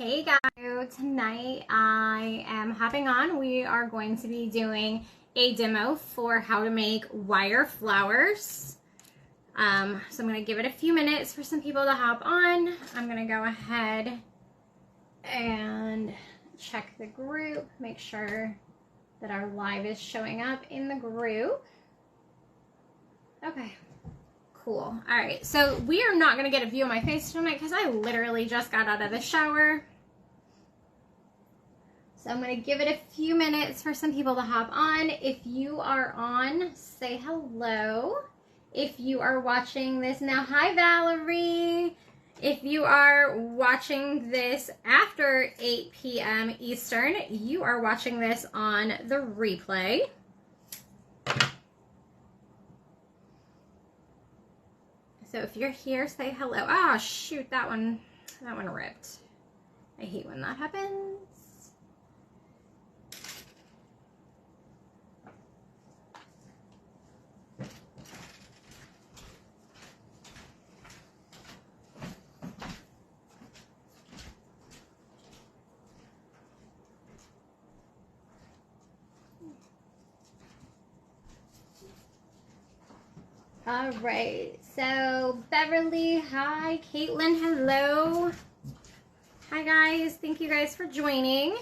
Hey guys, tonight I am hopping on. We are going to be doing a demo for how to make wire flowers. So I'm going to give it a few minutes for some people to hop on. I'm going to go ahead and check the group, make sure that our live is showing up in the group. Okay. Cool. All right, so we are not going to get a view of my face tonight because I literally just got out of the shower. So I'm going to give it a few minutes for some people to hop on. If you are on, say hello. If you are watching this now, hi Valerie. If you are watching this after 8 p.m. Eastern, you are watching this on the replay. So if you're here, say hello. Ah, shoot, that one ripped. I hate when that happens. All right, so Beverly, hi. Caitlin, hello. Hi guys, thank you guys for joining.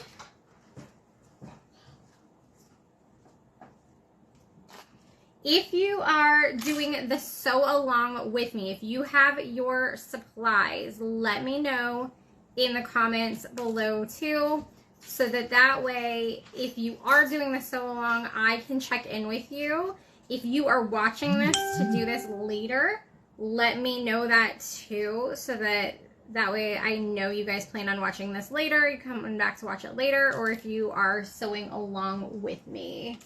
If you are doing the sew along with me, if you have your supplies, let me know in the comments below too, so that way, if you are doing the sew along, I can check in with you. If you are watching this to do this later, let me know that too, so that way I know you guys plan on watching this later, you're coming back to watch it later, or if you are sewing along with me.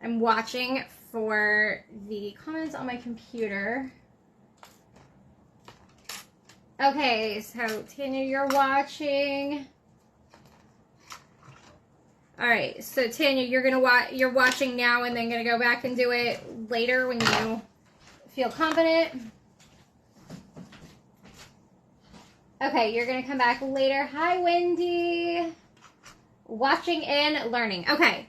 I'm watching for the comments on my computer. Okay, so Tanya, you're watching. All right, so Tanya, you're watching now and then gonna go back and do it later when you feel confident. Okay, you're gonna come back later. Hi, Wendy. Watching and learning. Okay.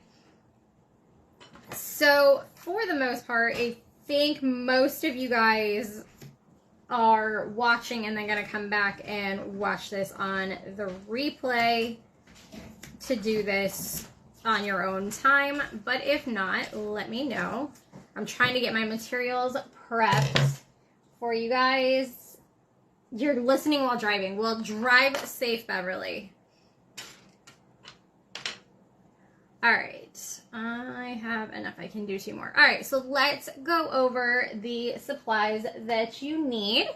So for the most part, I think most of you guys are watching and then gonna come back and watch this on the replay to do this on your own time. But if not, let me know. I'm trying to get my materials prepped for you guys. You're listening while driving. Well, drive safe, Beverly. All right, I have enough. I can do 2 more. All right, so let's go over the supplies that you need.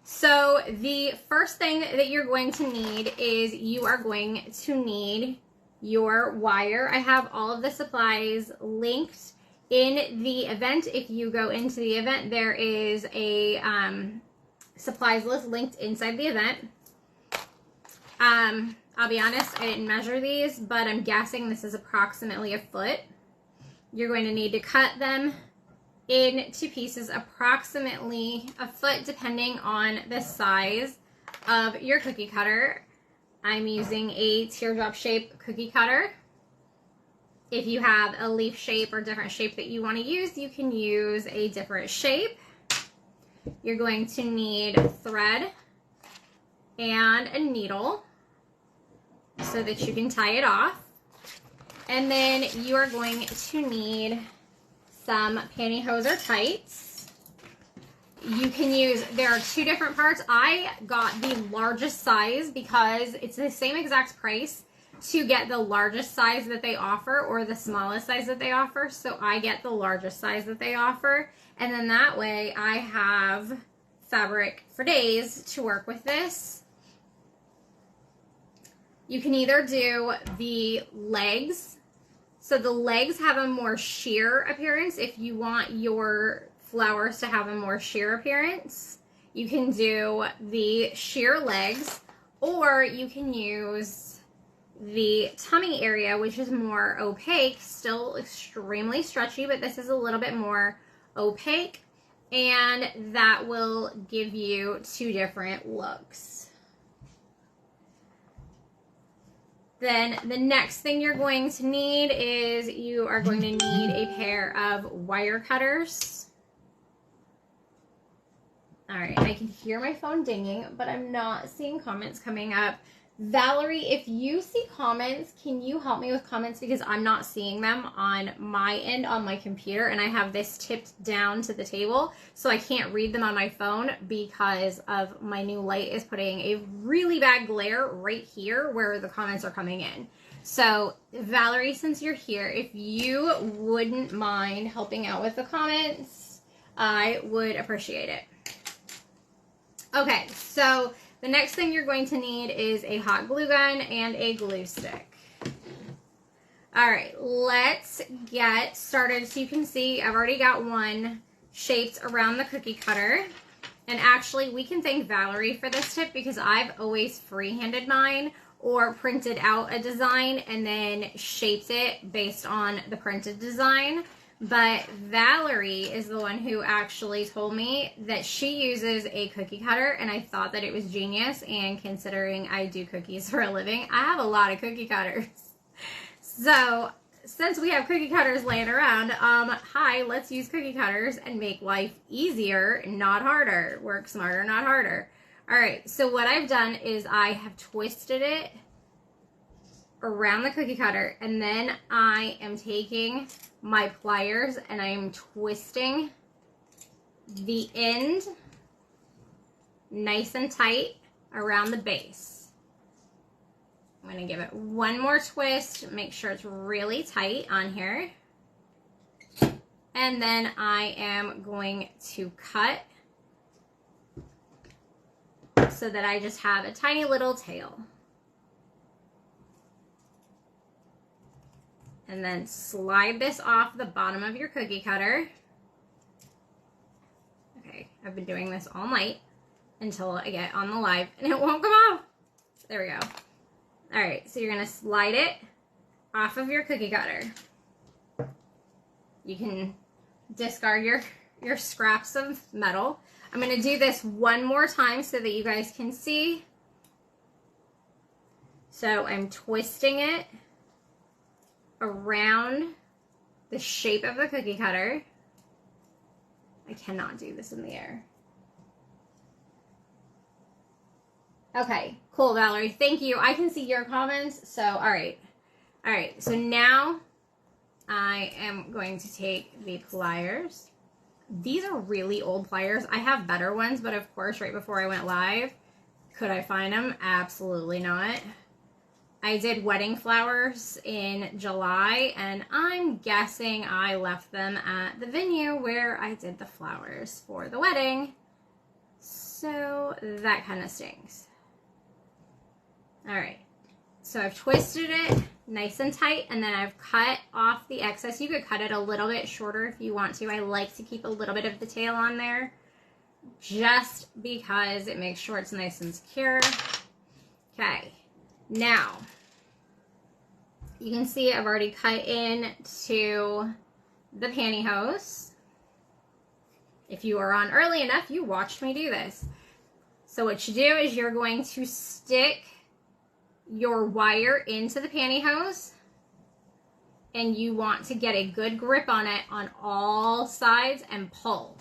So the first thing that you're going to need is you are going to need your wire. I have all of the supplies linked in the event. If you go into the event, there is a supplies list linked inside the event. I'll be honest, I didn't measure these, but I'm guessing this is approximately 1 foot. You're going to need to cut them into pieces approximately 1 foot, depending on the size of your cookie cutter. I'm using a teardrop shape cookie cutter. If you have a leaf shape or different shape that you want to use, you can use a different shape. You're going to need thread and a needle so that you can tie it off. And then you are going to need some pantyhose or tights. You can use, there are 2 different parts. I got the largest size because it's the same exact price to get the largest size that they offer or the smallest size that they offer. So I get the largest size that they offer. And then that way I have fabric for days to work with this. You can either do the legs. So the legs have a more sheer appearance. If you want your flowers to have a more sheer appearance, you can do the sheer legs, or you can use the tummy area, which is more opaque, still extremely stretchy, but this is a little bit more opaque, and that will give you two different looks. Then the next thing you're going to need is you are going to need a pair of wire cutters. All right, I can hear my phone dinging, but I'm not seeing comments coming up. Valerie, if you see comments, can you help me with comments, because I'm not seeing them on my end on my computer, and I have this tipped down to the table, so I can't read them on my phone because of my new light is putting a really bad glare right here where the comments are coming in. So Valerie, since you're here, if you wouldn't mind helping out with the comments, I would appreciate it. Okay, so the next thing you're going to need is a hot glue gun and a glue stick. All right, let's get started. So you can see I've already got one shaped around the cookie cutter. And actually, we can thank Valerie for this tip because I've always freehanded mine or printed out a design and then shaped it based on the printed design. But Valerie is the one who actually told me that she uses a cookie cutter, and I thought that it was genius, and considering I do cookies for a living, I have a lot of cookie cutters. So since we have cookie cutters laying around, hi, let's use cookie cutters and make life easier, not harder. Work smarter, not harder. All right, so what I've done is I have twisted it around the cookie cutter, and then I am taking my pliers and I am twisting the end nice and tight around the base. I'm going to give it one more twist, make sure it's really tight on here. And then I am going to cut so that I just have a tiny little tail. And then slide this off the bottom of your cookie cutter. Okay, I've been doing this all night until I get on the live and it won't come off. There we go. All right, so you're gonna slide it off of your cookie cutter. You can discard your scraps of metal. I'm gonna do this one more time so that you guys can see. So I'm twisting it around the shape of the cookie cutter. I cannot do this in the air. Okay, cool, Valerie. Thank you. I can see your comments. So, all right. All right, so now I am going to take the pliers. These are really old pliers. I have better ones, but of course, right before I went live, could I find them? Absolutely not. I did wedding flowers in July, and I'm guessing I left them at the venue where I did the flowers for the wedding. So that kind of stings. All right, so I've twisted it nice and tight, and then I've cut off the excess. You could cut it a little bit shorter if you want to. I like to keep a little bit of the tail on there just because it makes sure it's nice and secure. Okay. Now, you can see I've already cut into the pantyhose. If you are on early enough, you watched me do this. So what you do is you're going to stick your wire into the pantyhose, and you want to get a good grip on it on all sides and pull.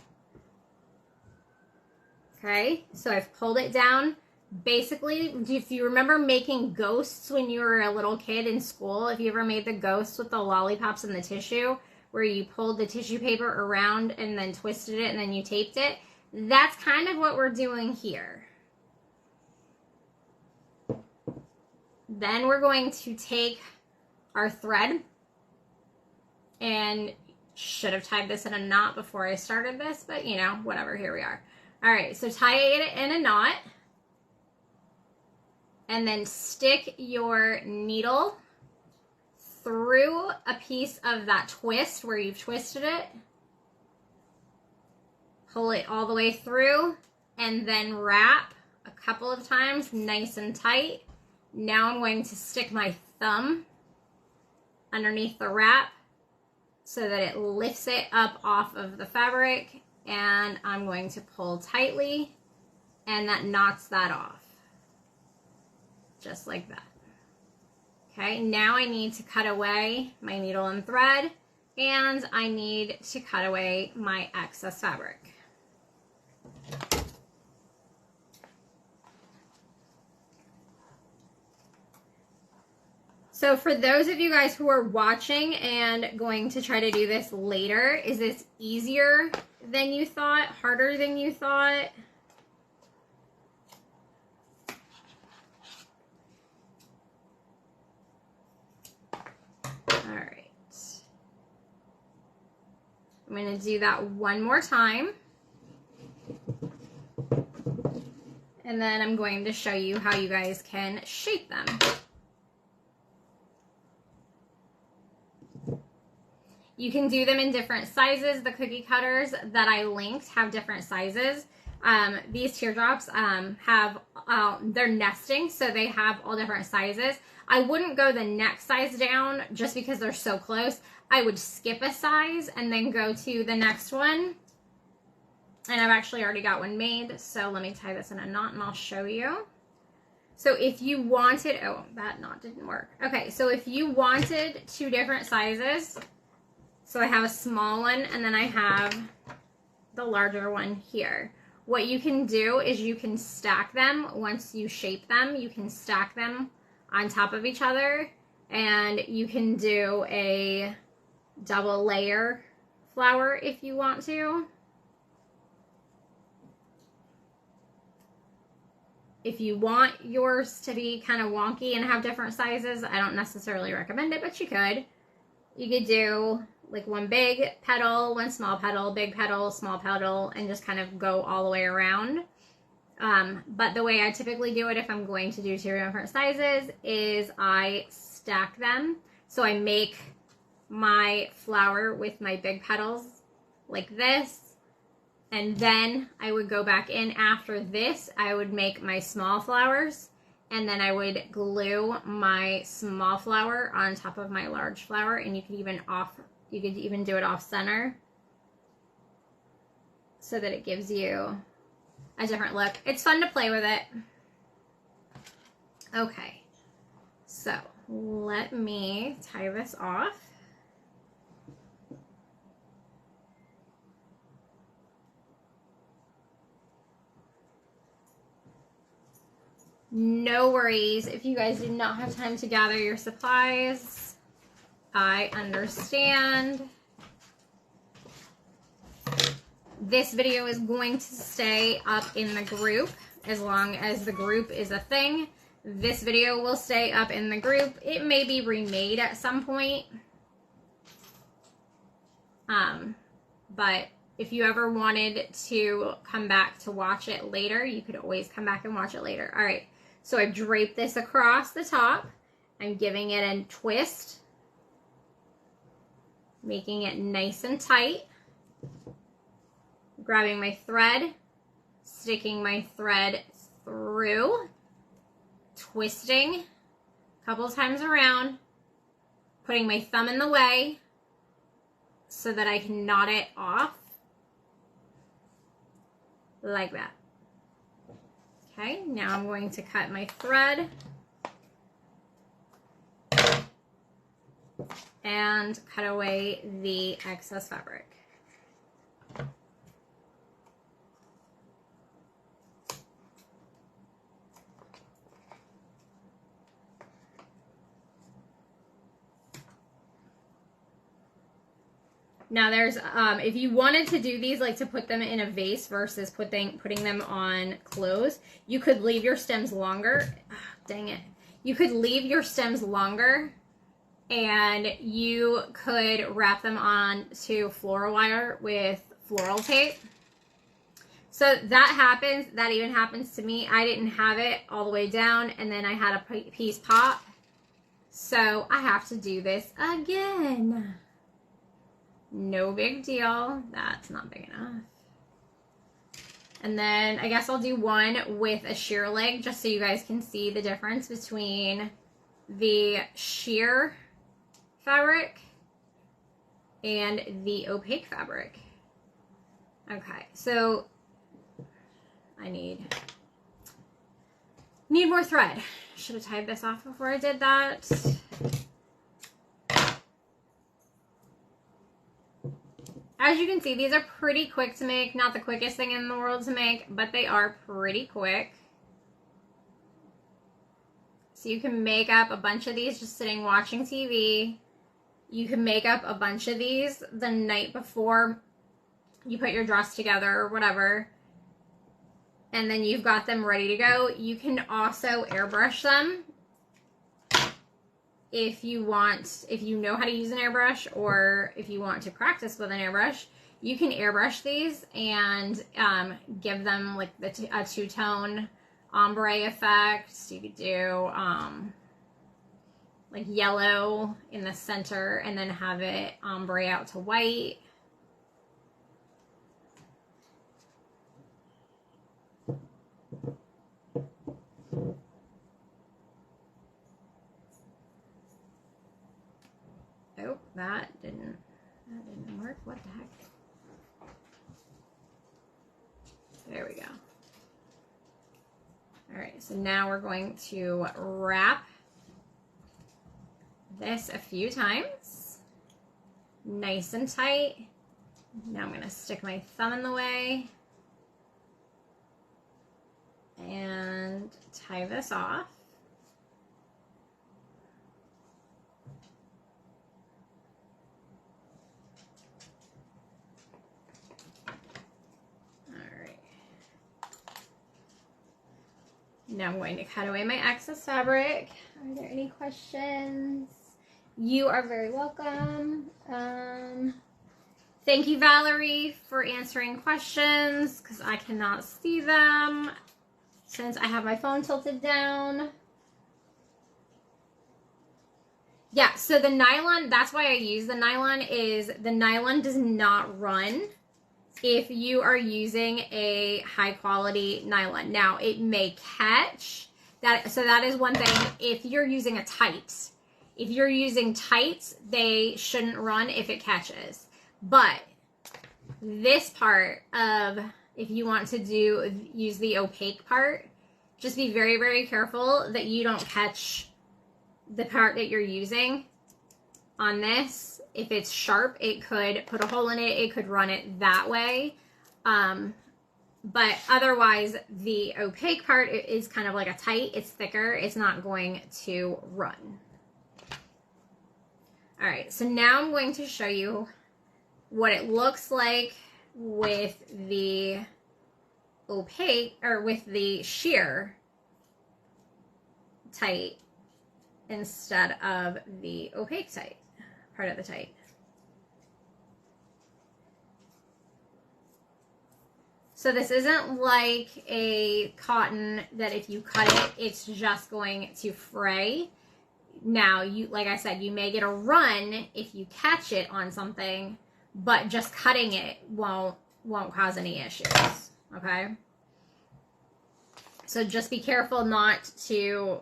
Okay, so I've pulled it down. Basically, if you remember making ghosts when you were a little kid in school, if you ever made the ghosts with the lollipops and the tissue, where you pulled the tissue paper around and then twisted it and then you taped it, that's kind of what we're doing here. Then we're going to take our thread, and should have tied this in a knot before I started this, but you know, whatever, here we are. All right, so tie it in a knot. And then stick your needle through a piece of that twist where you've twisted it. Pull it all the way through, and then wrap a couple of times nice and tight. Now I'm going to stick my thumb underneath the wrap so that it lifts it up off of the fabric, and I'm going to pull tightly, and that knots that off, just like that. Okay, now I need to cut away my needle and thread, and I need to cut away my excess fabric. So for those of you guys who are watching and going to try to do this later, is this easier than you thought? Harder than you thought? All right. I'm going to do that one more time. And then I'm going to show you how you guys can shape them. You can do them in different sizes. The cookie cutters that I linked have different sizes. These teardrops have, they're nesting, so they have all different sizes. I wouldn't go the next size down just because they're so close. I would skip a size and then go to the next one. And I've actually already got one made, so let me tie this in a knot and I'll show you. So if you wanted, oh, that knot didn't work. Okay, so if you wanted 2 different sizes, so I have a small one and then I have the larger one here. What you can do is you can stack them. Once you shape them, you can stack them on top of each other, and you can do a double layer flower if you want to. If you want yours to be kind of wonky and have different sizes, I don't necessarily recommend it, but you could. You could do like one big petal, one small petal, big petal, small petal, and just kind of go all the way around. But the way I typically do it if I'm going to do 2 different sizes is I stack them. So I make my flower with my big petals like this, and then I would go back in after this. I would make my small flowers, and then I would glue my small flower on top of my large flower, and you could even do it off center so that it gives you a different look. It's fun to play with it. Okay, so let me tie this off. No worries if you guys do not have time to gather your supplies. I understand. This video is going to stay up in the group as long as the group is a thing. This video will stay up in the group. It may be remade at some point. But if you ever wanted to come back to watch it later, you could always come back and watch it later. All right, so I've draped this across the top. I'm giving it a twist, making it nice and tight. Grabbing my thread, sticking my thread through, twisting a couple times around, putting my thumb in the way so that I can knot it off like that. Okay, now I'm going to cut my thread and cut away the excess fabric. Now there's, if you wanted to do these, like to put them in a vase versus putting them on clothes, you could leave your stems longer. Oh, dang it. You could leave your stems longer and you could wrap them on to floral wire with floral tape. So that happens, that even happens to me. I didn't have it all the way down and then I had a piece pop. So I have to do this again. No big deal. That's not big enough. And then I guess I'll do one with a sheer leg just so you guys can see the difference between the sheer fabric and the opaque fabric. Okay, so I need more thread. Should have tied this off before I did that. As you can see, these are pretty quick to make. Not the quickest thing in the world to make, but they are pretty quick. So you can make up a bunch of these just sitting watching TV. You can make up a bunch of these the night before you put your dress together or whatever. And then you've got them ready to go. You can also airbrush them if you want, if you know how to use an airbrush, or if you want to practice with an airbrush. You can airbrush these and give them like a two-tone ombre effect. You could do like yellow in the center and then have it ombre out to white. Oh, that didn't work. What the heck? There we go. All right, so now we're going to wrap this a few times, nice and tight. Now I'm going to stick my thumb in the way and tie this off. Now I'm going to cut away my excess fabric. Are there any questions? You are very welcome. Thank you, Valerie, for answering questions, because I cannot see them since I have my phone tilted down. Yeah, so the nylon, that's why I use the nylon, is the nylon does not run if you are using a high quality nylon. Now it may catch that, so that is one thing. If you're using a tight, if you're using tights, they shouldn't run if it catches. But this part of, if you want to use the opaque part, just be very, very careful that you don't catch the part that you're using on this. If it's sharp, it could put a hole in it. It could run it that way. But otherwise, the opaque part is kind of like a tight. It's thicker. It's not going to run. All right, so now I'm going to show you what it looks like with the opaque, or with the sheer tight instead of the opaque tight. Part of the tight. So this isn't like a cotton that if you cut it, it's just going to fray. Now, like I said, you may get a run if you catch it on something, but just cutting it won't cause any issues. Okay? So just be careful not to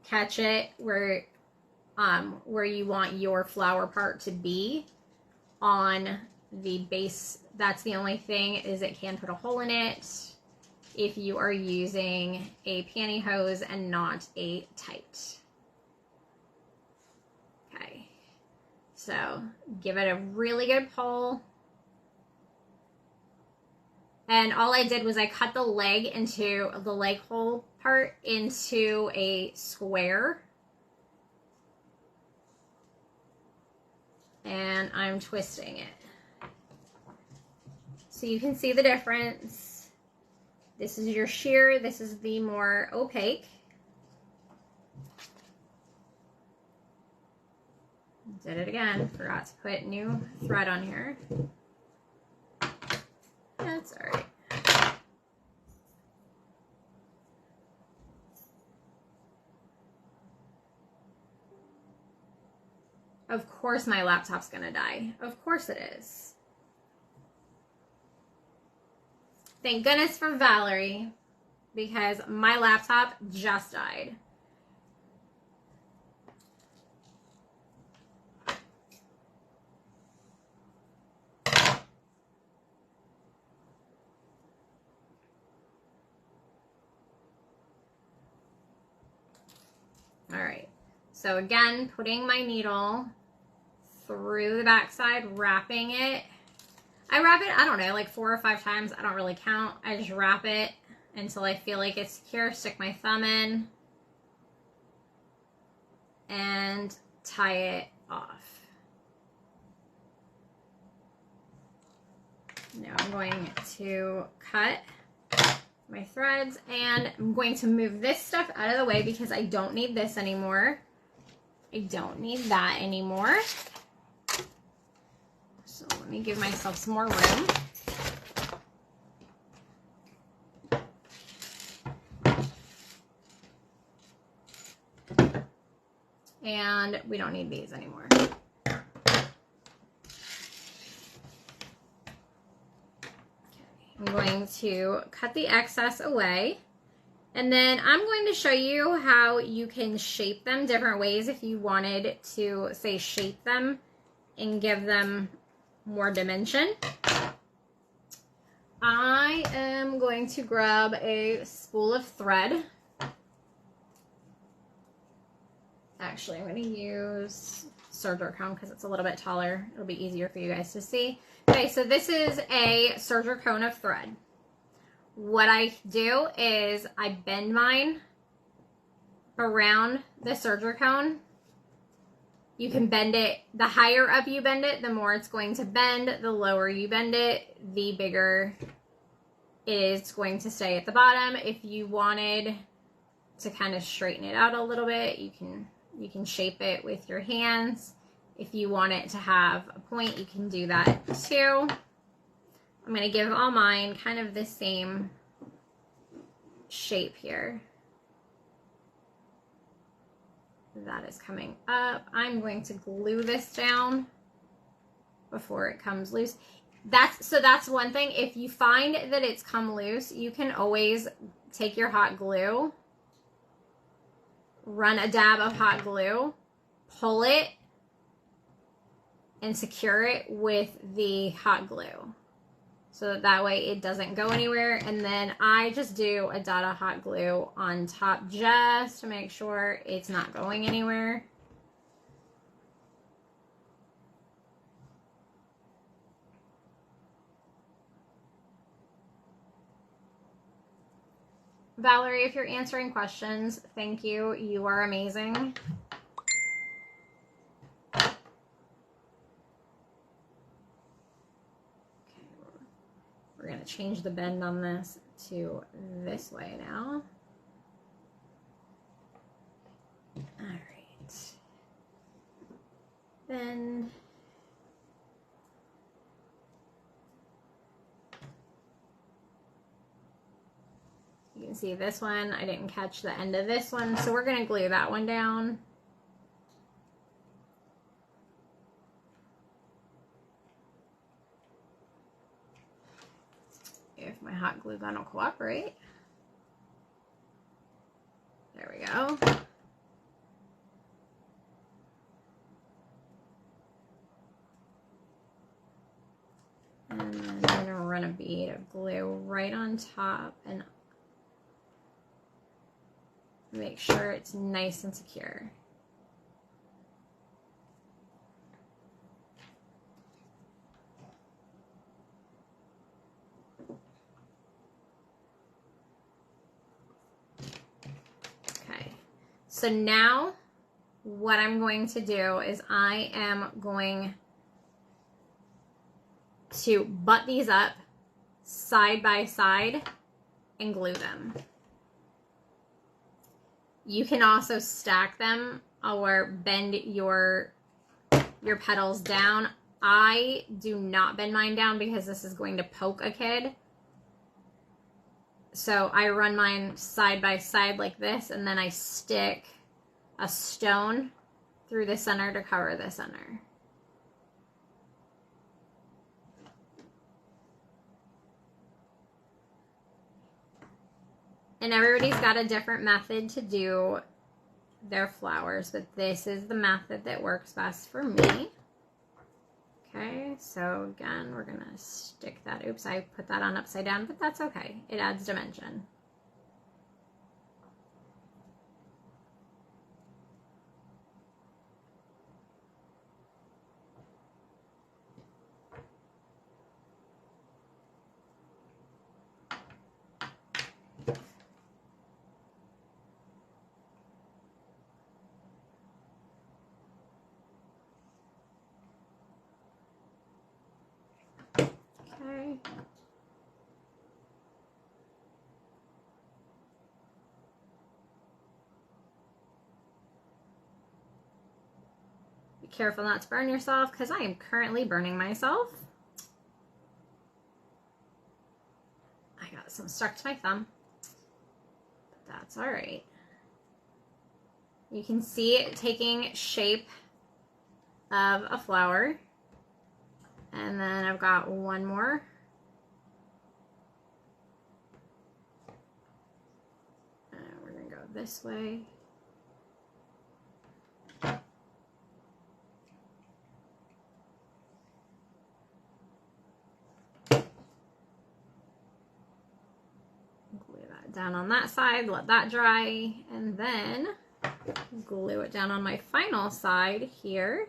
catch it where you want your flower part to be on the base. That's the only thing, is it can put a hole in it if you are using a pantyhose and not a tight. Okay, so give it a really good pull. And all I did was I cut the leg hole part into a square. And I'm twisting it. So you can see the difference. This is your sheer, this is the more opaque. Did it again, forgot to put new thread on here. That's all right. Of course my laptop's gonna die. Of course it is. Thank goodness for Valerie, because my laptop just died. So again, putting my needle through the backside, wrapping it. I wrap it, I don't know, like 4 or 5 times. I don't really count. I just wrap it until I feel like it's secure. Stick my thumb in and tie it off. Now I'm going to cut my threads, and I'm going to move this stuff out of the way because I don't need this anymore. I don't need that anymore. So let me give myself some more room. And we don't need these anymore. Okay. I'm going to cut the excess away. And then I'm going to show you how you can shape them different ways if you wanted to, say, shape them and give them more dimension. I am going to grab a spool of thread. Actually, I'm going to use serger cone because it's a little bit taller. It'll be easier for you guys to see. Okay, so this is a serger cone of thread. What I do is I bend mine around the serger cone. You can bend it, the higher up you bend it, the more it's going to bend. The lower you bend it, the bigger it is going to stay at the bottom. If you wanted to kind of straighten it out a little bit, you can shape it with your hands. If you want it to have a point, you can do that too. I'm going to give all mine kind of the same shape here. That is coming up. I'm going to glue this down before it comes loose. That's one thing. If you find that it's come loose, you can always take your hot glue, run a dab of hot glue, pull it, and secure it with the hot glue. So that way it doesn't go anywhere. And then I just do a dot of hot glue on top just to make sure it's not going anywhere. Valerie, if you're answering questions, thank you. You are amazing. We're going to change the bend on this to this way now. All right. Bend. You can see this one, I didn't catch the end of this one, so we're going to glue that one down. If my hot glue gun will cooperate. There we go. And then I'm going to run a bead of glue right on top and make sure it's nice and secure. So now what I'm going to do is I am going to butt these up side by side and glue them. You can also stack them or bend your petals down. I do not bend mine down because this is going to poke a kid. So I run mine side by side like this, and then I stick a stone through the center to cover the center. And everybody's got a different method to do their flowers, but this is the method that works best for me. Okay, so again, we're gonna stick that. Oops, I put that on upside down, but that's okay. It adds dimension. way. Be careful not to burn yourself, because I am currently burning myself. I got some stuck to my thumb, but that's all right. You can see it taking shape of a flower. And then I've got one more. We're gonna go this way. Glue that down on that side, let that dry, and then glue it down on my final side here.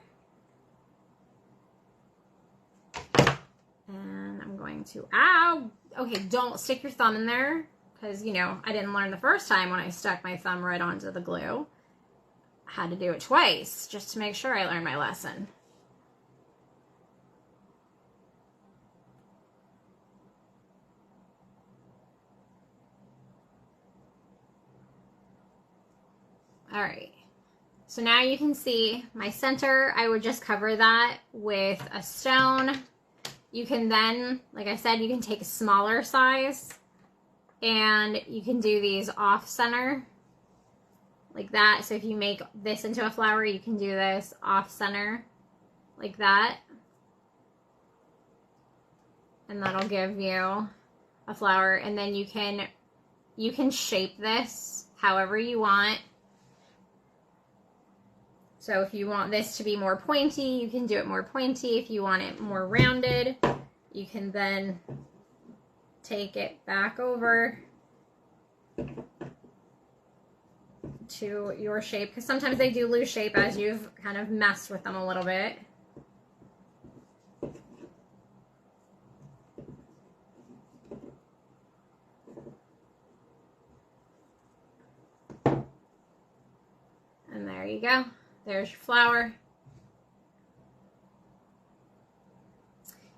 And I'm going to, ow! Okay, don't stick your thumb in there, because, you know, I didn't learn the first time when I stuck my thumb right onto the glue. I had to do it twice, just to make sure I learned my lesson. All right, so now you can see my center. I would just cover that with a stone. You can then, like I said, you can take a smaller size and you can do these off center like that. So if you make this into a flower, you can do this off center like that. And that'll give you a flower. And then you can shape this however you want. So if you want this to be more pointy, you can do it more pointy. If you want it more rounded, you can then take it back over to your shape, because sometimes they do lose shape as you've kind of messed with them a little bit. And there you go. There's your flower.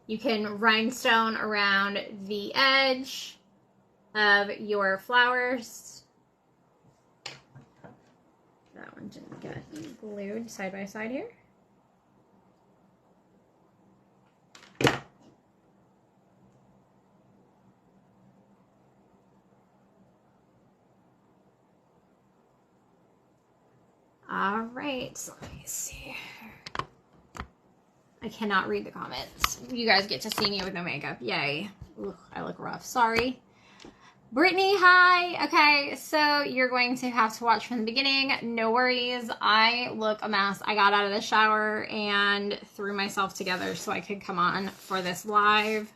You can rhinestone around the edge of your flowers. That one didn't get glued side by side here. All right, so let me see. I cannot read the comments. You guys get to see me with no makeup. Yay. Ugh, I look rough. Sorry. Brittany, hi. Okay, so you're going to have to watch from the beginning. No worries. I look a mess. I got out of the shower and threw myself together so I could come on for this live.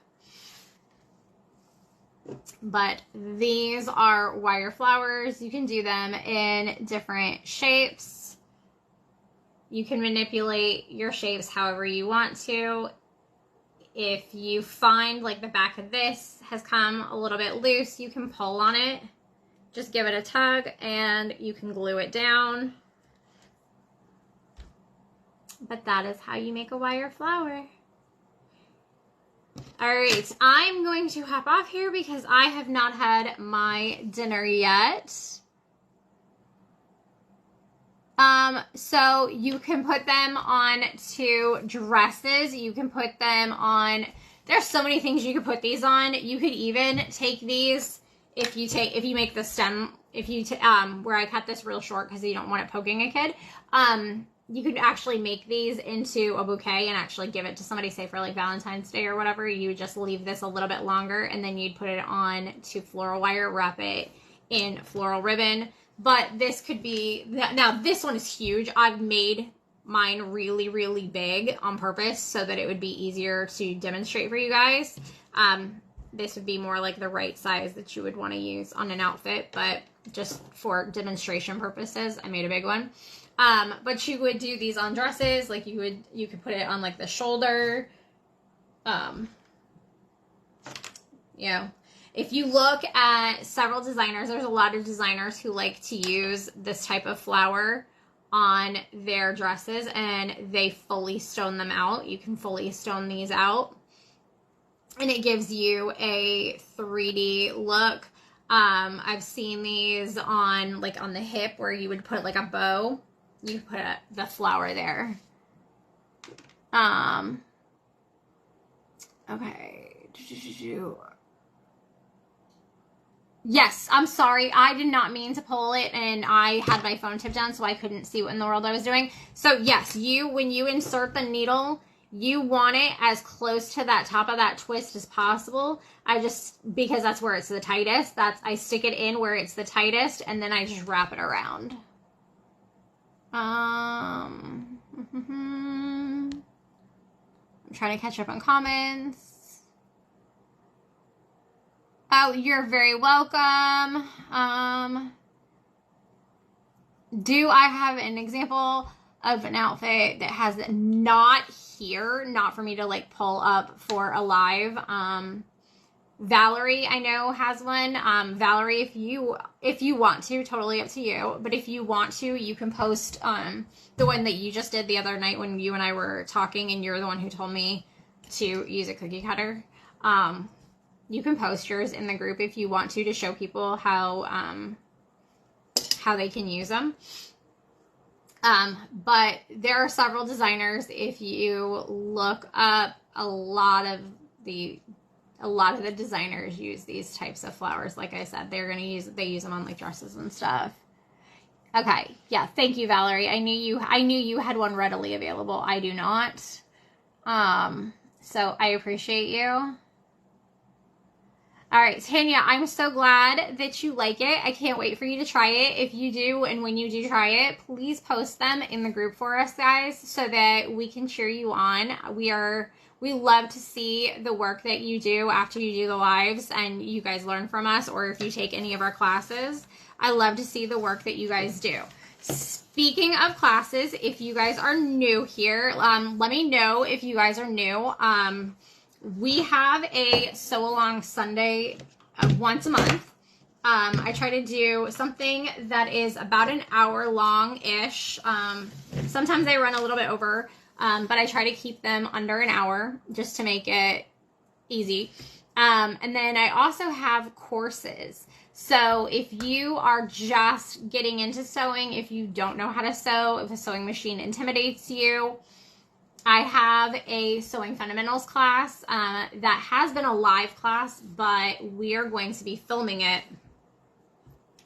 But these are wire flowers. You can do them in different shapes. You can manipulate your shapes however you want to. If you find like the back of this has come a little bit loose, you can pull on it. Just give it a tug and you can glue it down. But that is how you make a wire flower. All right, I'm going to hop off here because I have not had my dinner yet. So you can put them on to dresses. You can put them on, there's so many things you could put these on. You could even take these, if you make the stem, where I cut this real short because you don't want it poking a kid, you could actually make these into a bouquet and actually give it to somebody, say for like Valentine's Day or whatever. You would just leave this a little bit longer and then you'd put it on to floral wire, wrap it in floral ribbon. But this could be, now this one is huge. I've made mine really, really big on purpose so that it would be easier to demonstrate for you guys. This would be more like the right size that you would want to use on an outfit, but just for demonstration purposes, I made a big one. But you would do these on dresses, like you could put it on like the shoulder. Yeah. If you look at several designers, there's a lot of designers who like to use this type of flower on their dresses and they fully stone them out. You can fully stone these out. and it gives you a 3D look. I've seen these on like on the hip where you would put like a bow. You put the flower there. Okay. Yes, I'm sorry. I did not mean to pull it, and I had my phone tipped down, so I couldn't see what in the world I was doing. So yes, when you insert the needle, you want it as close to that top of that twist as possible. Because that's where it's the tightest, I stick it in where it's the tightest, and then I just wrap it around. I'm trying to catch up on comments. Oh, you're very welcome. Do I have an example of an outfit that has not here, not for me to like pull up for a live? Valerie, I know, has one. Valerie, if you want to, totally up to you, but if you want to, you can post the one that you just did the other night when you and I were talking, and you're the one who told me to use a cookie cutter. You can post yours in the group if you want to show people how they can use them. But there are several designers. If you look up, a lot of the designers use these types of flowers. Like I said, they use them on like dresses and stuff. Okay. Yeah. Thank you, Valerie. I knew you had one readily available. I do not. So I appreciate you. All right, Tanya, I'm so glad that you like it. I can't wait for you to try it. If you do, and when you do try it, please post them in the group for us, guys, so that we can cheer you on. We love to see the work that you do after you do the lives and you guys learn from us, or if you take any of our classes. I love to see the work that you guys do. Speaking of classes, if you guys are new here, let me know if you guys are new. We have a sew along Sunday once a month. I try to do something that is about an hour long-ish. Sometimes they run a little bit over, but I try to keep them under an hour just to make it easy. And then I also have courses. So if you are just getting into sewing, if you don't know how to sew, if a sewing machine intimidates you, I have a sewing fundamentals class that has been a live class, but we are going to be filming it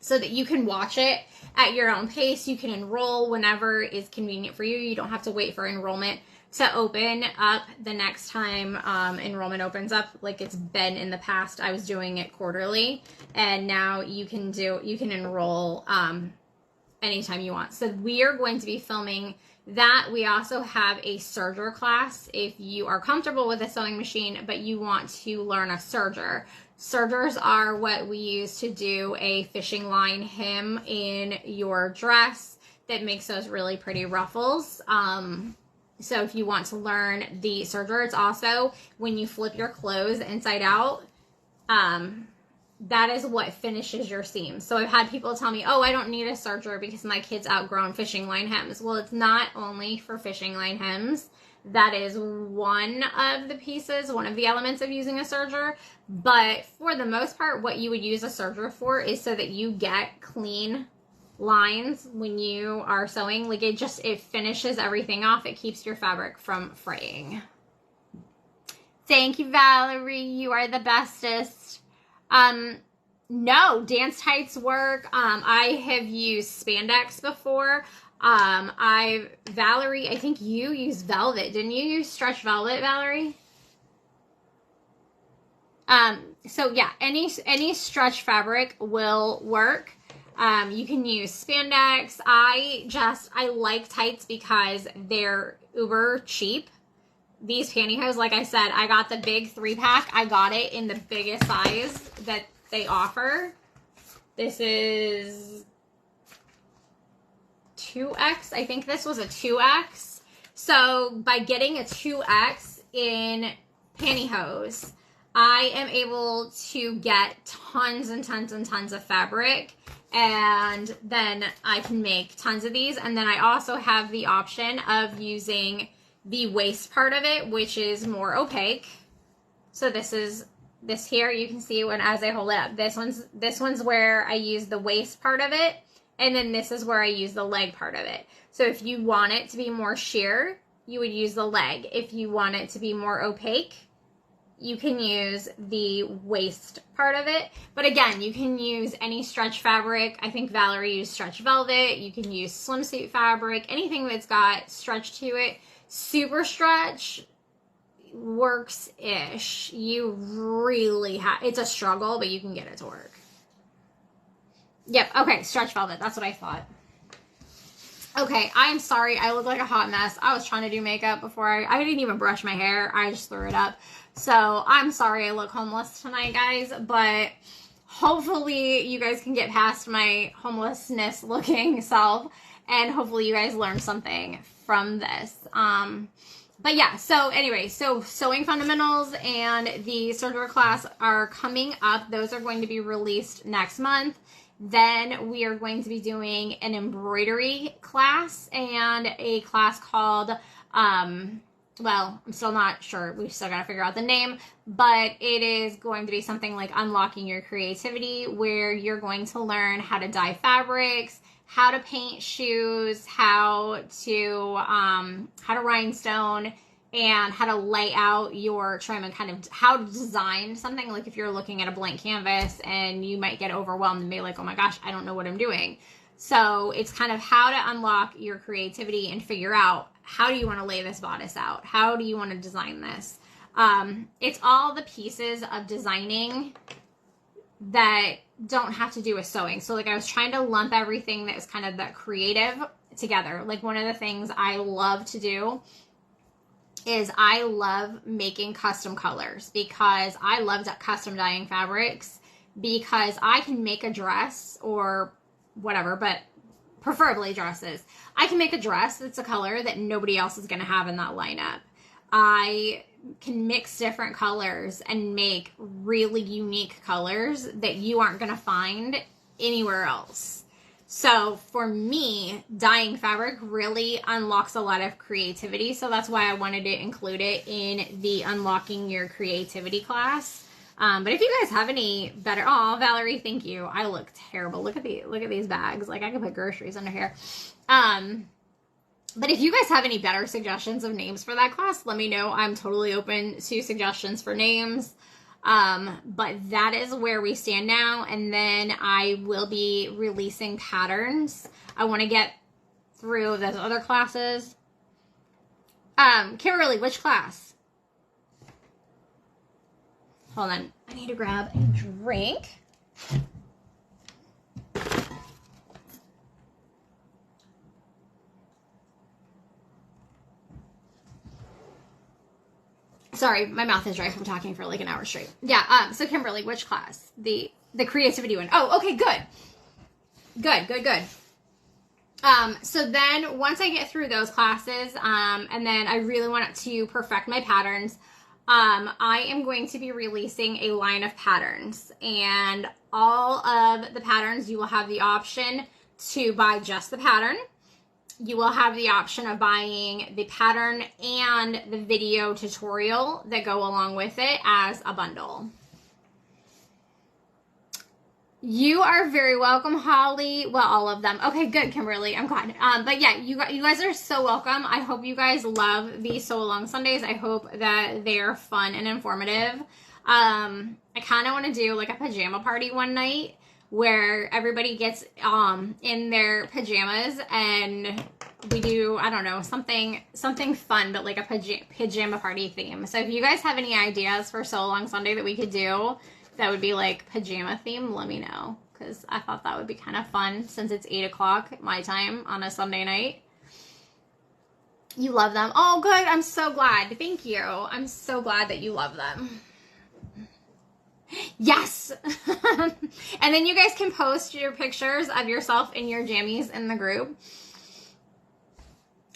so that you can watch it at your own pace. You can enroll whenever is convenient for you. You don't have to wait for enrollment to open up the next time enrollment opens up, like it's been in the past. I was doing it quarterly, and now you can enroll anytime you want. So we are going to be filming that. We also have a serger class if you are comfortable with a sewing machine, but you want to learn a serger. Sergers are what we use to do a fishing line hem in your dress that makes those really pretty ruffles. So if you want to learn the serger, it's also when you flip your clothes inside out, that is what finishes your seams. So I've had people tell me, oh, I don't need a serger because my kid's outgrown fishing line hems. Well, it's not only for fishing line hems. That is one of the pieces, one of the elements of using a serger. But for the most part, what you would use a serger for is so that you get clean lines when you are sewing. Like it finishes everything off. It keeps your fabric from fraying. Thank you, Valerie. You are the bestest. No, dance tights work. I have used spandex before. Valerie, I think you used velvet. Didn't you use stretch velvet, Valerie? So yeah, any stretch fabric will work. You can use spandex. I like tights because they're uber cheap. These pantyhose, like I said, I got the big 3-pack. I got it in the biggest size that they offer. This is 2X. I think this was a 2X. So by getting a 2X in pantyhose, I am able to get tons and tons and tons of fabric, and then I can make tons of these. And then I also have the option of using the waist part of it, which is more opaque. So this here, you can see when as I hold it up, this one's where I use the waist part of it, and then this is where I use the leg part of it. So if you want it to be more sheer, you would use the leg. If you want it to be more opaque, you can use the waist part of it. But again, you can use any stretch fabric. I think Valerie used stretch velvet. You can use swimsuit fabric, anything that's got stretch to it. Super stretch works-ish. You really have, it's a struggle, but you can get it to work. Yep, okay, stretch velvet, that's what I thought. Okay, I am sorry, I look like a hot mess. I was trying to do makeup before I didn't even brush my hair. I just threw it up. So I'm sorry I look homeless tonight, guys, but hopefully you guys can get past my homelessness looking self, and hopefully you guys learned something from this. But yeah, so anyway, so sewing fundamentals and the circular class are coming up. Those are going to be released next month. Then we are going to be doing an embroidery class and a class called, well, I'm still not sure. We've still got to figure out the name, but it is going to be something like Unlocking Your Creativity, where you're going to learn how to dye fabrics, how to paint shoes, how to rhinestone, and how to lay out your trim and kind of how to design something. Like if you're looking at a blank canvas and you might get overwhelmed and be like, oh my gosh, I don't know what I'm doing. So it's kind of how to unlock your creativity and figure out, how do you want to lay this bodice out? How do you want to design this? It's all the pieces of designing that don't have to do with sewing. So like I was trying to lump everything that was kind of that creative together. Like one of the things I love to do is I love making custom colors, because I love custom dyeing fabrics, because I can make a dress or whatever, but preferably dresses. I can make a dress that's a color that nobody else is going to have in that lineup. I can mix different colors and make really unique colors that you aren't going to find anywhere else. So for me, dyeing fabric really unlocks a lot of creativity. So that's why I wanted to include it in the Unlocking Your Creativity class. But if you guys have any better, oh, Valerie, thank you. I look terrible. Look at these bags. Like I could put groceries under here. But if you guys have any better suggestions of names for that class, let me know. I'm totally open to suggestions for names. But that is where we stand now. And then I will be releasing patterns. I want to get through those other classes. Kimberly, which class? Hold on. I need to grab a drink. Sorry, my mouth is dry from talking for like an hour straight. Yeah, so Kimberly, which class? The creativity one. Oh, okay, good. Good. So then once I get through those classes, and then I really want to perfect my patterns, I am going to be releasing a line of patterns, and all of the patterns, you will have the option to buy just the pattern. You will have the option of buying the pattern and the video tutorial that go along with it as a bundle. You are very welcome, Holly. Well, all of them. Okay, good, Kimberly. I'm glad. But yeah, you guys are so welcome. I hope you guys love these Sew Along Sundays. I hope that they're fun and informative. I kind of want to do like a pajama party one night, where everybody gets in their pajamas and we do, I don't know, something fun, but like a pajama party theme. So if you guys have any ideas for Sew Along Sunday that we could do that would be like pajama theme, let me know, because I thought that would be kind of fun since it's 8 o'clock my time on a Sunday night. You love them. Oh, good. I'm so glad. Thank you. I'm so glad that you love them. Yes. And then you guys can post your pictures of yourself in your jammies in the group.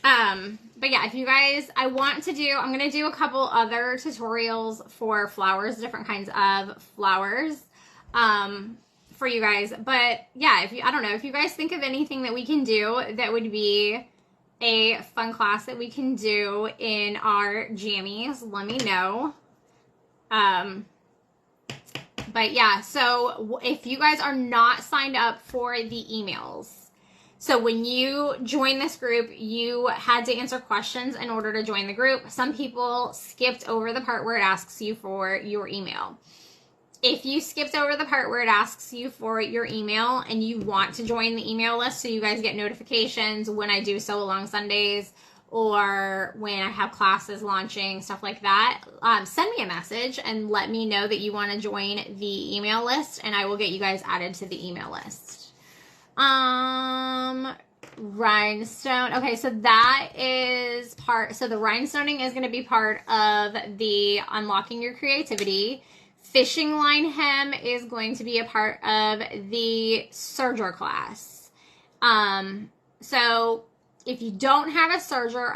But yeah, if you guys, I'm going to do a couple other tutorials for flowers, different kinds of flowers, for you guys. But yeah, I don't know, if you guys think of anything that we can do that would be a fun class that we can do in our jammies, let me know. But yeah, so if you guys are not signed up for the emails, so when you join this group, you had to answer questions in order to join the group. Some people skipped over the part where it asks you for your email. If you skipped over the part where it asks you for your email and you want to join the email list so you guys get notifications when I do Sew Along Sundays or when I have classes launching, stuff like that, send me a message and let me know that you want to join the email list, and I will get you guys added to the email list. Rhinestone. Okay, so that is so the rhinestoning is going to be part of the Unlocking Your Creativity. Fishing line hem is going to be a part of the serger class. So if you don't have a serger,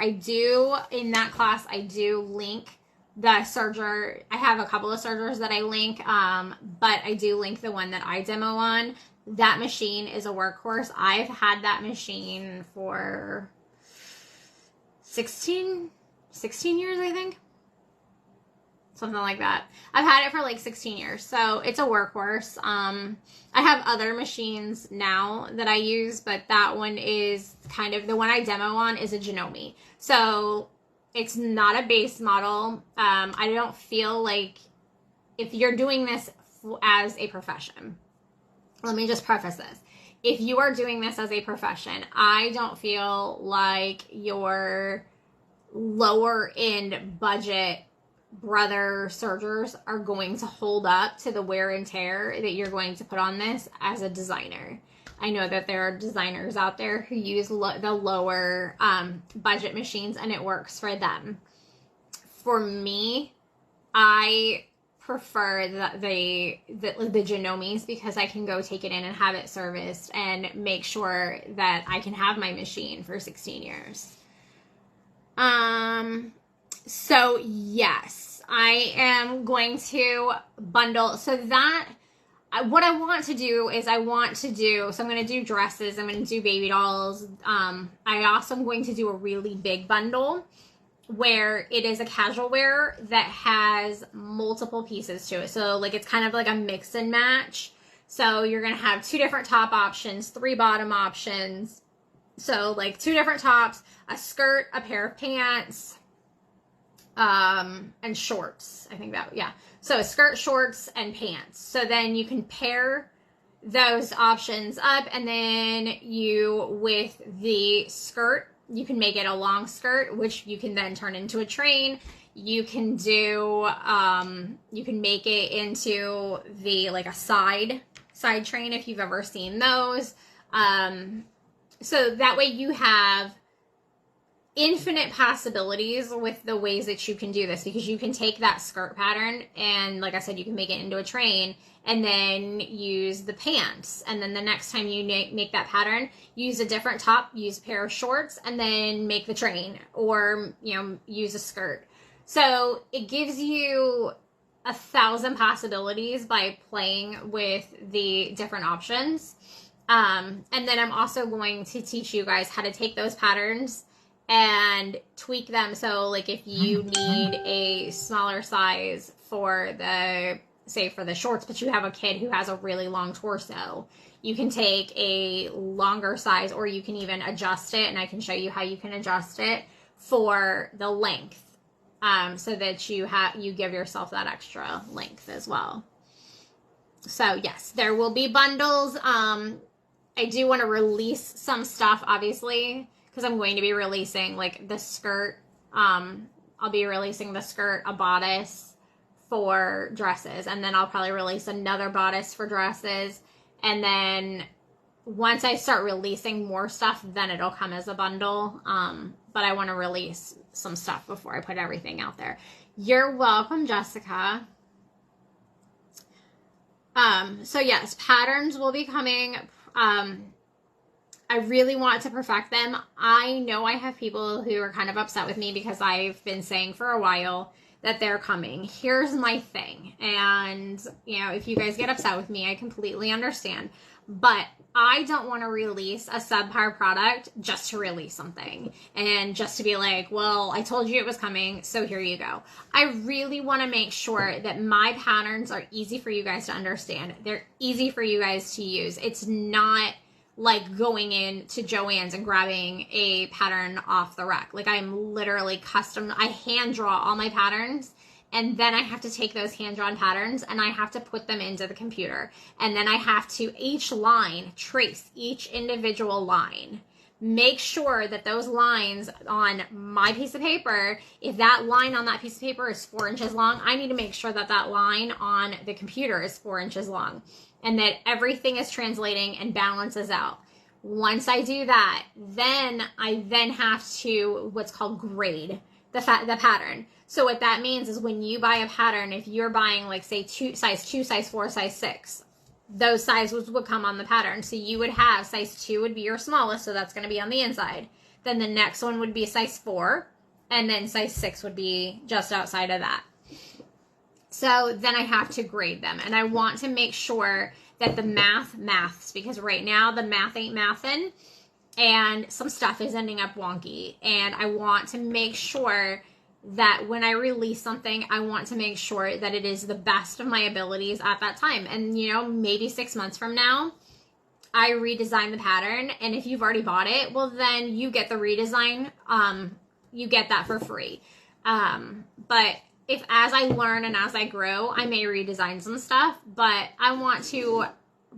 in that class, I do link the serger. I have a couple of sergers that I link, but I do link the one that I demo on. That machine is a workhorse. I've had that machine for 16 years, I think. Something like that. I've had it for like 16 years, so it's a workhorse. I have other machines now that I use, but that one is kind of, the one I demo on is a Janome. So it's not a base model. I don't feel like, if you're doing this as a profession, let me just preface this. If you are doing this as a profession, I don't feel like your lower end budget brother sergers are going to hold up to the wear and tear that you're going to put on this as a designer. I know that there are designers out there who use the lower budget machines and it works for them. For me, I prefer the Janomes because I can go take it in and have it serviced and make sure that I can have my machine for 16 years. So yes, I am going to bundle. So that, what I want to do is so I'm going to do dresses. I'm going to do baby dolls. I also am going to do a really big bundle where it is a casual wear that has multiple pieces to it. So like, it's kind of like a mix and match. So you're going to have 2 different top options, 3 bottom options. So like 2 different tops, a skirt, a pair of pants, and shorts. I think that, yeah. So a skirt, shorts, and pants. So then you can pair those options up, and then with the skirt, you can make it a long skirt, which you can then turn into a train. You can do, you can make it into like a side train if you've ever seen those. So that way you have infinite possibilities with the ways that you can do this, because you can take that skirt pattern and, like I said, you can make it into a train and then use the pants. And then the next time you make that pattern, use a different top, use a pair of shorts, and then make the train, or, use a skirt. So it gives you 1,000 possibilities by playing with the different options. And then I'm also going to teach you guys how to take those patterns and tweak them. So like if you need a smaller size for the shorts, but you have a kid who has a really long torso, you can take a longer size, or you can even adjust it, and I can show you how you can adjust it for the length, so that you give yourself that extra length as well. So yes, there will be bundles. I do want to release some stuff, obviously, because I'm going to be releasing like the skirt. I'll be releasing the skirt, a bodice for dresses, and then I'll probably release another bodice for dresses. And then once I start releasing more stuff, then it'll come as a bundle. But I want to release some stuff before I put everything out there. You're welcome, Jessica. So yes, patterns will be coming. I really want to perfect them. I know I have people who are kind of upset with me because I've been saying for a while that they're coming. Here's my thing. And, you know, if you guys get upset with me, I completely understand. But I don't want to release a subpar product just to release something and just to be like, well, I told you it was coming, so here you go. I really want to make sure that my patterns are easy for you guys to understand. They're easy for you guys to use. It's not like going in to Joann's and grabbing a pattern off the rack. Like, I'm literally I hand draw all my patterns, and then I have to take those hand-drawn patterns and I have to put them into the computer. And then I have to, each line, trace each individual line. Make sure that those lines on my piece of paper, if that line on that piece of paper is 4 inches long, I need to make sure that that line on the computer is 4 inches long, and that everything is translating and balances out. Once I do that, then I have to what's called grade the pattern. So what that means is when you buy a pattern, if you're buying like say size 2, size 4, size 6, those sizes would come on the pattern. So you would have size 2 would be your smallest, so that's going to be on the inside. Then the next one would be size 4, and then size 6 would be just outside of that. So then I have to grade them, and I want to make sure that the maths, because right now the math ain't mathin', and some stuff is ending up wonky. And I want to make sure that when I release something, I want to make sure that it is the best of my abilities at that time. And, you know, maybe 6 months from now, I redesign the pattern. And if you've already bought it, well, then you get the redesign. You get that for free. But if as I learn and as I grow, I may redesign some stuff. But I want to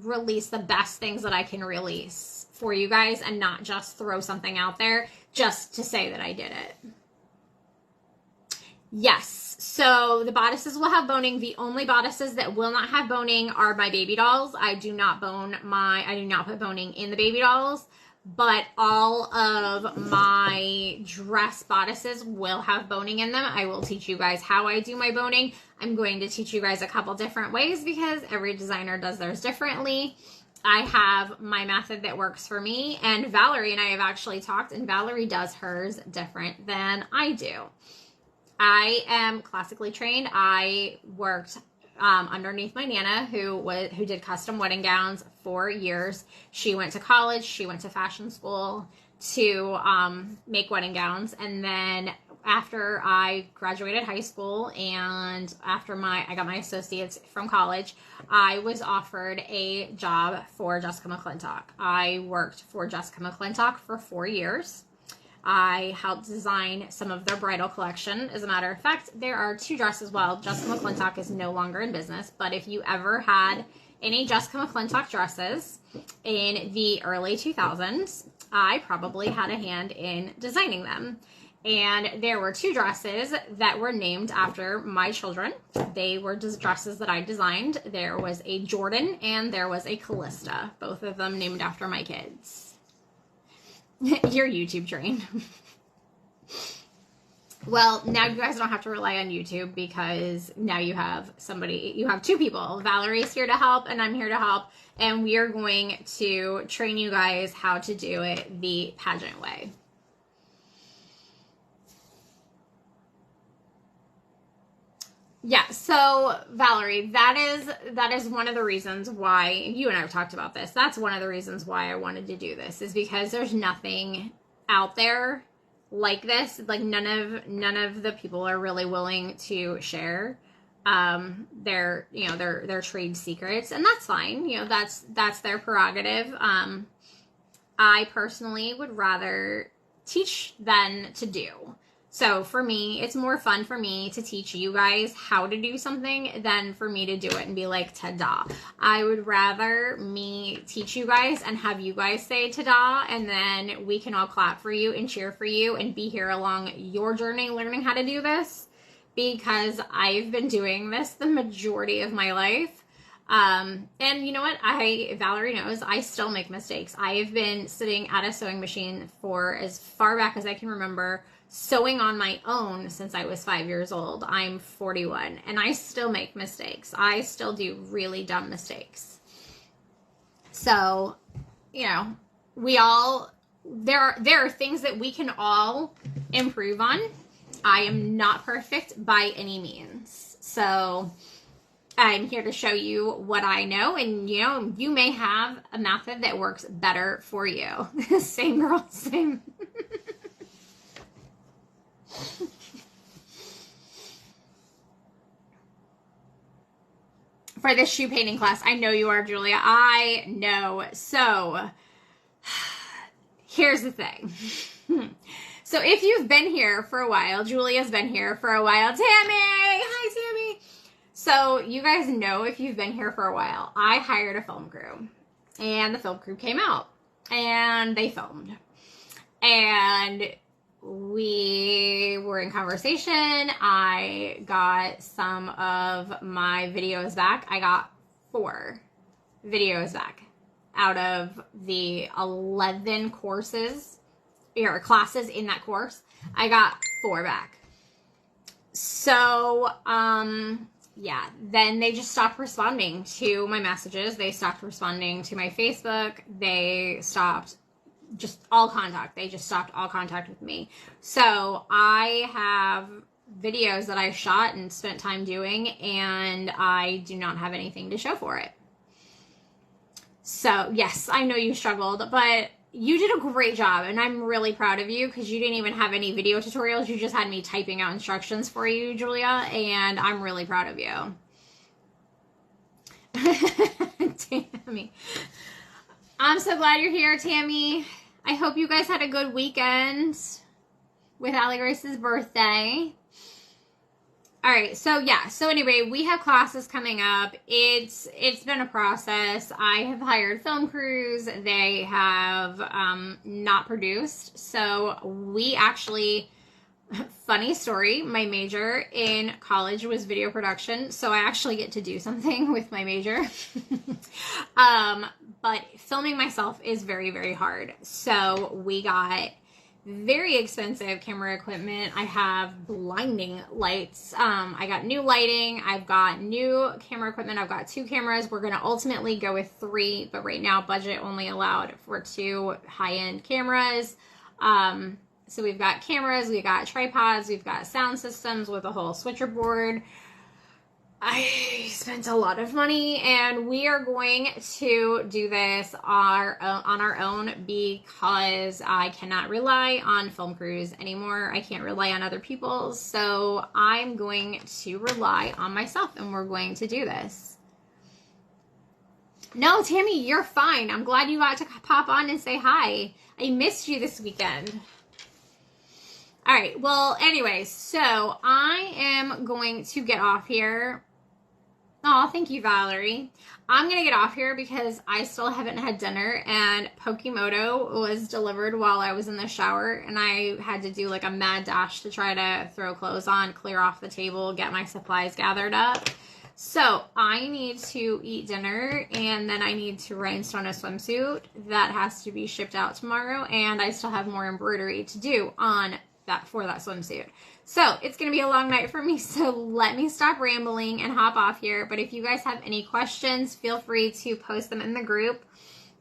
release the best things that I can release for you guys and not just throw something out there just to say that I did it. Yes, so the bodices will have boning. The only bodices that will not have boning are my baby dolls. I do not put boning in the baby dolls, but all of my dress bodices will have boning in them. I will teach you guys how I do my boning. I'm going to teach you guys a couple different ways because every designer does theirs differently. I have my method that works for me, and Valerie and I have actually talked, and Valerie does hers different than I do. I am classically trained. I worked underneath my Nana, who did custom wedding gowns for years. She went to college. She went to fashion school to make wedding gowns. And then after I graduated high school and after I got my associates from college, I was offered a job for Jessica McClintock. I worked for Jessica McClintock for 4 years. I helped design some of their bridal collection. As a matter of fact, there are 2 dresses. Well, Jessica McClintock is no longer in business, but if you ever had any Jessica McClintock dresses in the early 2000s, I probably had a hand in designing them. And there were 2 dresses that were named after my children. They were just dresses that I designed. There was a Jordan and there was a Callista, both of them named after my kids. You're YouTube trained. Well, now you guys don't have to rely on YouTube because now you have 2 people. Valerie's here to help and I'm here to help. And we are going to train you guys how to do it the pageant way. Yeah, so Valerie, that is one of the reasons why you and I have talked about this. That's one of the reasons why I wanted to do this, is because there's nothing out there like this. Like none of the people are really willing to share their trade secrets, and that's fine. You know, that's their prerogative. I personally would rather teach than to do. So for me, it's more fun for me to teach you guys how to do something than for me to do it and be like, ta-da. I would rather me teach you guys and have you guys say ta-da, and then we can all clap for you and cheer for you and be here along your journey learning how to do this, because I've been doing this the majority of my life. And you know what? Valerie knows I still make mistakes. I have been sitting at a sewing machine for as far back as I can remember, sewing on my own since I was 5 years old. I'm 41 and I still make mistakes. I still do really dumb mistakes. So, you know, there are things that we can all improve on. I am not perfect by any means. So I'm here to show you what I know, and you know, you may have a method that works better for you. Same girl, same. For this shoe painting class, I know you are, Julia. I know. So here's the thing. So if you've been here for a while, Julia's been here for a while. Tammy! Hi, Tammy! So you guys know, if you've been here for a while, I hired a film crew. And the film crew came out. And they filmed. And we were in conversation. I got some of my videos back. I got 4 videos back out of the 11 courses or classes in that course. I got 4 back. So, yeah, then they just stopped responding to my messages. They stopped responding to my Facebook. They stopped just all contact. They just stopped all contact with me. So I have videos that I shot and spent time doing, and I do not have anything to show for it. So yes, I know you struggled, but you did a great job, and I'm really proud of you because you didn't even have any video tutorials. You just had me typing out instructions for you, Julia, and I'm really proud of you. Tammy. I'm so glad you're here, Tammy. I hope you guys had a good weekend with Allie Grace's birthday. All right, so yeah, so anyway, we have classes coming up. It's been a process. I have hired film crews. They have not produced. So we actually, funny story, my major in college was video production. So I actually get to do something with my major. But filming myself is very, very hard. So we got very expensive camera equipment. I have blinding lights. I got new lighting. I've got new camera equipment. I've got 2 cameras. We're going to ultimately go with 3, but right now budget only allowed for 2 high-end cameras. So we've got cameras, we've got tripods, we've got sound systems with a whole switcher board. I spent a lot of money, and we are going to do this on our own because I cannot rely on film crews anymore. I can't rely on other people, so I'm going to rely on myself, and we're going to do this. No, Tammy, you're fine. I'm glad you got to pop on and say hi. I missed you this weekend. All right, well, anyways, so I am going to get off here. Oh, thank you, Valerie. I'm going to get off here because I still haven't had dinner, and Pokemoto was delivered while I was in the shower, and I had to do like a mad dash to try to throw clothes on, clear off the table, get my supplies gathered up. So I need to eat dinner, and then I need to rhinestone a swimsuit that has to be shipped out tomorrow, and I still have more embroidery to do on that for that swimsuit. So it's going to be a long night for me, so let me stop rambling and hop off here. But if you guys have any questions, feel free to post them in the group.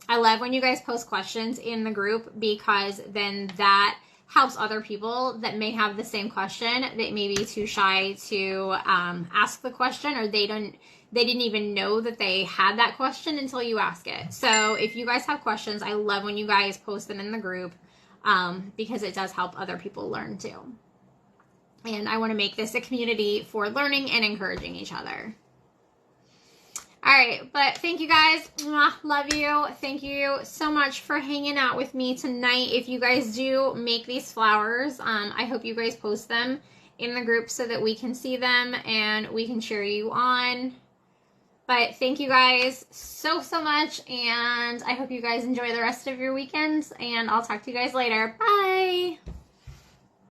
I love when you guys post questions in the group because then that helps other people that may have the same question that may be too shy to ask the question, or they didn't even know that they had that question until you ask it. So if you guys have questions, I love when you guys post them in the group because it does help other people learn too. And I want to make this a community for learning and encouraging each other. All right, but thank you guys. Love you. Thank you so much for hanging out with me tonight. If you guys do make these flowers, I hope you guys post them in the group so that we can see them and we can cheer you on. But thank you guys so much, and I hope you guys enjoy the rest of your weekends, and I'll talk to you guys later. Bye!